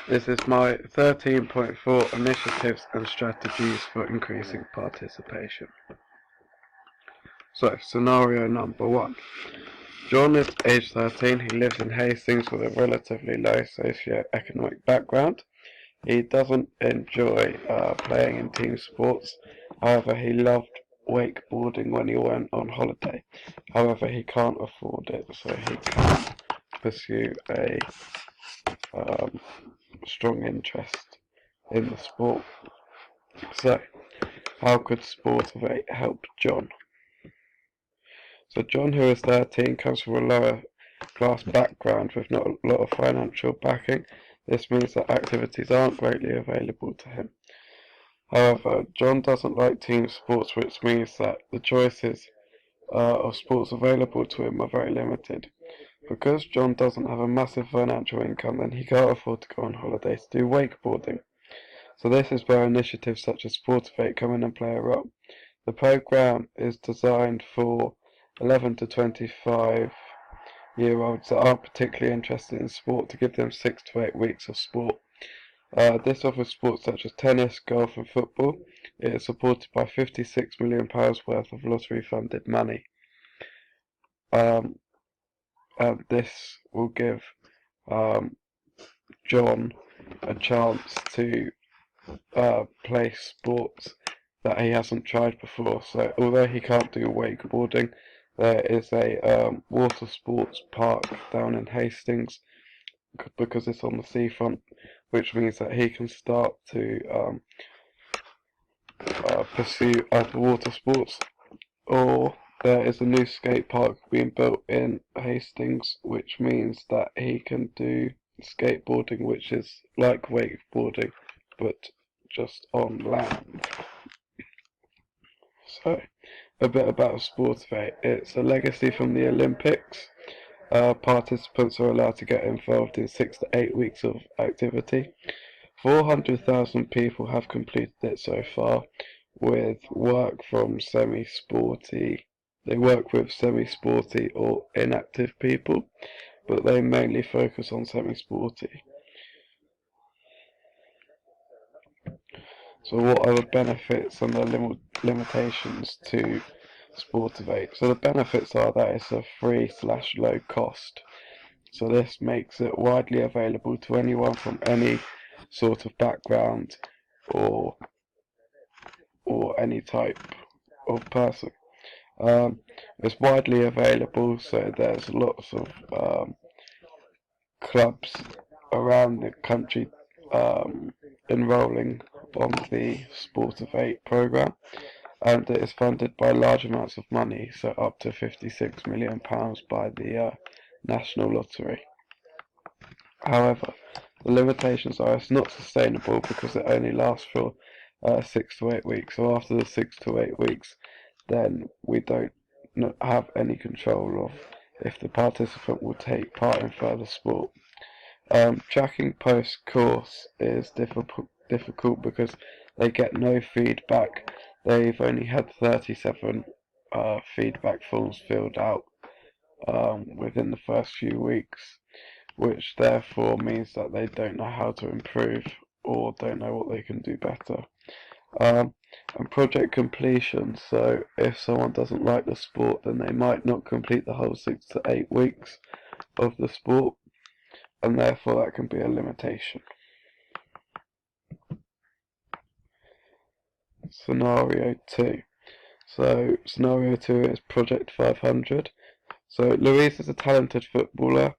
This is my 13.4 initiatives and strategies for increasing participation. So, scenario number 1. John is age 13, he lives in Hastings with a relatively low socio-economic background. He doesn't enjoy playing in team sports, however he loved wakeboarding when he went on holiday. However, he can't afford it, so he can't pursue a strong interest in the sport. So, how could Sportivate help John? So John, who is 13, comes from a lower class background with not a lot of financial backing. This means that activities aren't greatly available to him. However, John doesn't like team sports, which means that the choices of sports available to him are very limited. Because John doesn't have a massive financial income, then he can't afford to go on holiday to do wakeboarding. So this is where initiatives such as Sportivate come in and play a role. The program is designed for 11 to 25-year-olds that aren't particularly interested in sport to give them 6 to 8 weeks of sport. This offers sports such as tennis, golf and football. It is supported by £56 million worth of lottery-funded money. And this will give John a chance to play sports that he hasn't tried before. So although he can't do wakeboarding, there is a water sports park down in Hastings because it's on the seafront, which means that he can start to pursue other water sports. Or there is a new skate park being built in Hastings, which means that he can do skateboarding, which is like wakeboarding but just on land. So, a bit about Sportivate. It's a legacy from the Olympics. Participants are allowed to get involved in 6 to 8 weeks of activity. 400,000 people have completed it so far, with work from semi-sporty. They work with semi-sporty or inactive people, but they mainly focus on semi-sporty. So what are the benefits and the limitations to Sportivate? So the benefits are that it's a free/low cost. So this makes it widely available to anyone from any sort of background or any type of person. It's widely available, so there's lots of clubs around the country enrolling on the Sportivate program, and it is funded by large amounts of money, so up to £56 million by the National Lottery. However, the limitations are it's not sustainable because it only lasts for 6 to 8 weeks. So after the 6 to 8 weeks, then we don't have any control of if the participant will take part in further sport. Tracking post-course is difficult because they get no feedback. They've only had 37 feedback forms filled out within the first few weeks, which therefore means that they don't know how to improve or don't know what they can do better. And project completion, so if someone doesn't like the sport, then they might not complete the whole 6 to 8 weeks of the sport, and therefore that can be a limitation. Scenario 2. So scenario 2 is Project 500. So Louise is a talented footballer.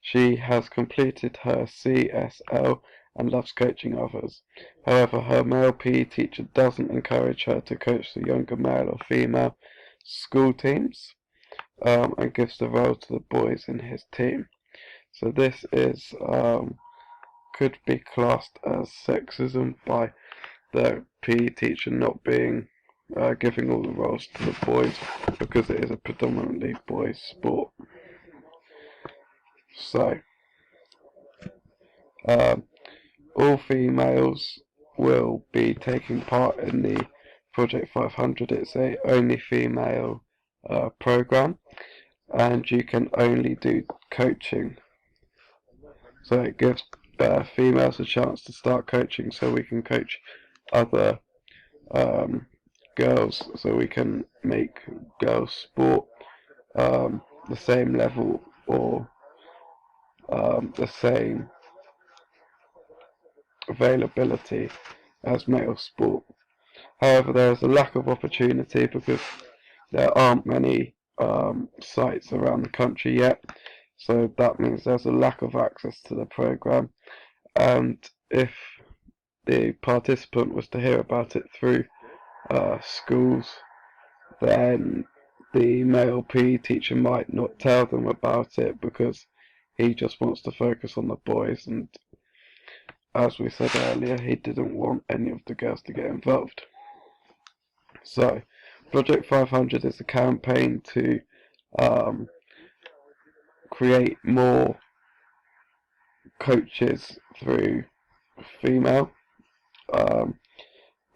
She has completed her CSL and loves coaching others. However, her male PE teacher doesn't encourage her to coach the younger male or female school teams, and gives the role to the boys in his team. So this is could be classed as sexism by the PE teacher not being giving all the roles to the boys because it is a predominantly boys sport. So all females will be taking part in the Project 500. It's a only female program, and you can only do coaching. So it gives females a chance to start coaching, so we can coach other girls, so we can make girls sport the same level or the same availability as male sport. However, there is a lack of opportunity because there aren't many sites around the country yet, so that means there's a lack of access to the program. And if the participant was to hear about it through schools, then the male PE teacher might not tell them about it because he just wants to focus on the boys, and as we said earlier, he didn't want any of the girls to get involved. So, Project 500 is a campaign to create more coaches through female,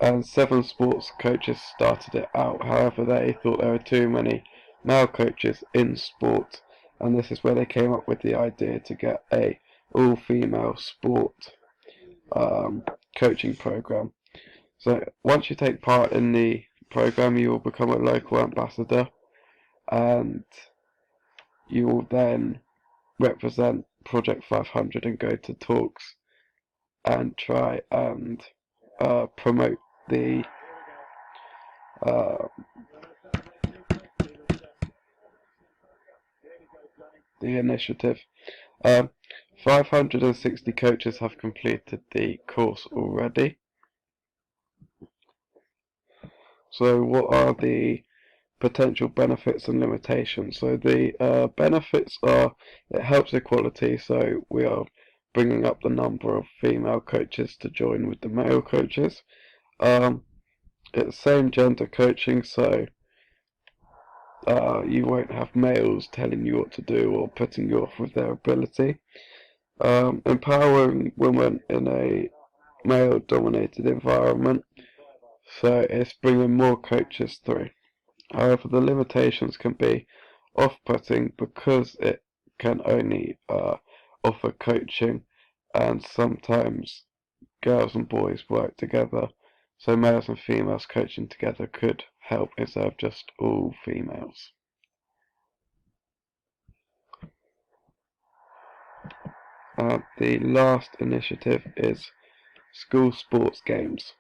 and 7 sports coaches started it out. However, they thought there were too many male coaches in sport, and this is where they came up with the idea to get a all-female sport coaching program. So once you take part in the program, you will become a local ambassador, and you will then represent Project 500 and go to talks and try and promote the initiative. 560 coaches have completed the course already. So what are the potential benefits and limitations? So the benefits are it helps equality, so we are bringing up the number of female coaches to join with the male coaches. It's same gender coaching, so you won't have males telling you what to do or putting you off with their ability. Empowering women in a male-dominated environment, so it's bringing more coaches through. However, the limitations can be off-putting because it can only offer coaching, and sometimes girls and boys work together, so males and females coaching together could help instead of just all females. The last initiative is school sports games.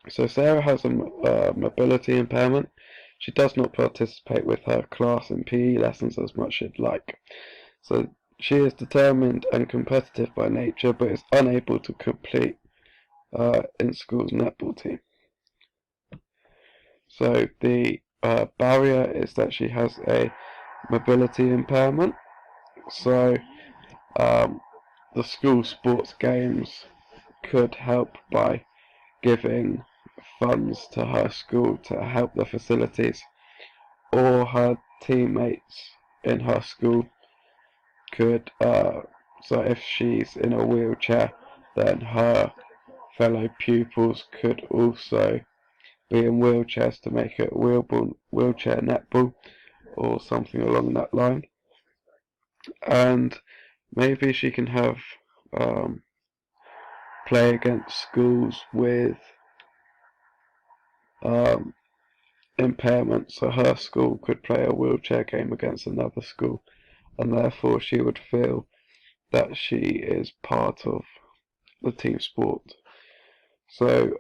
So Sarah has a mobility impairment. She does not participate with her class in PE lessons as much as she'd like. So she is determined and competitive by nature, but is unable to complete in school's netball team. So the barrier is that she has a mobility impairment. So the school sports games could help by giving funds to her school to help the facilities, or her teammates in her school could, so if she's in a wheelchair, then her fellow pupils could also be in wheelchairs to make it wheelchair netball or something along that line. And maybe she can have play against schools with impairment, so her school could play a wheelchair game against another school, and therefore she would feel that she is part of the team sport. So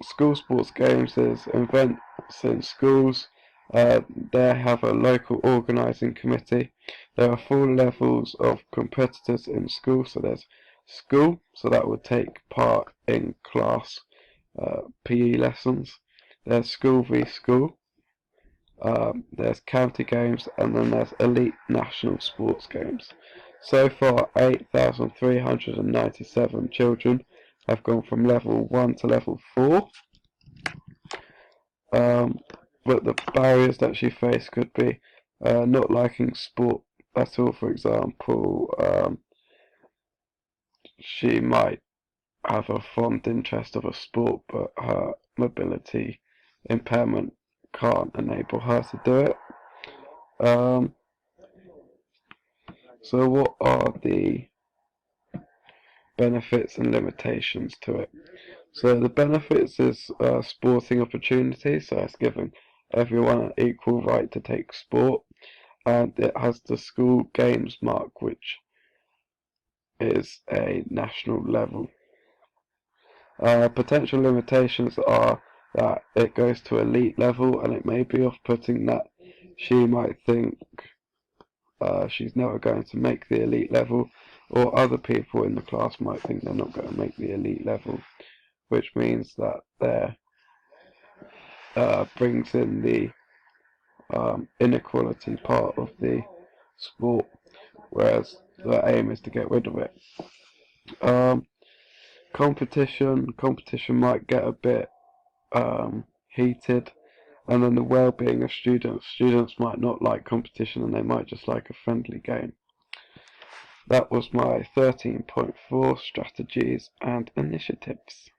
school sports games is events in schools. They have a local organising committee. There are 4 levels of competitors in school. So there's school, so that would take part in class PE lessons. There's school v school. There's county games, and then there's elite national sports games. So far, 8,397 children have gone from level 1 to level 4. But the barriers that she faced could be not liking sport at all. For example, she might have a fond interest of a sport, but her mobility impairment can't enable her to do it. So what are the benefits and limitations to it. So the benefits is sporting opportunities, so it's giving everyone an equal right to take sport, and it has the school games mark, which is a national level. Potential limitations are that it goes to elite level, and it may be off-putting that she might think she's never going to make the elite level, or other people in the class might think they're not going to make the elite level, which means that there brings in the inequality part of the sport, whereas the aim is to get rid of it. Competition might get a bit heated, and then the well-being of students might not like competition, and they might just like a friendly game. That was my 13.4 strategies and initiatives.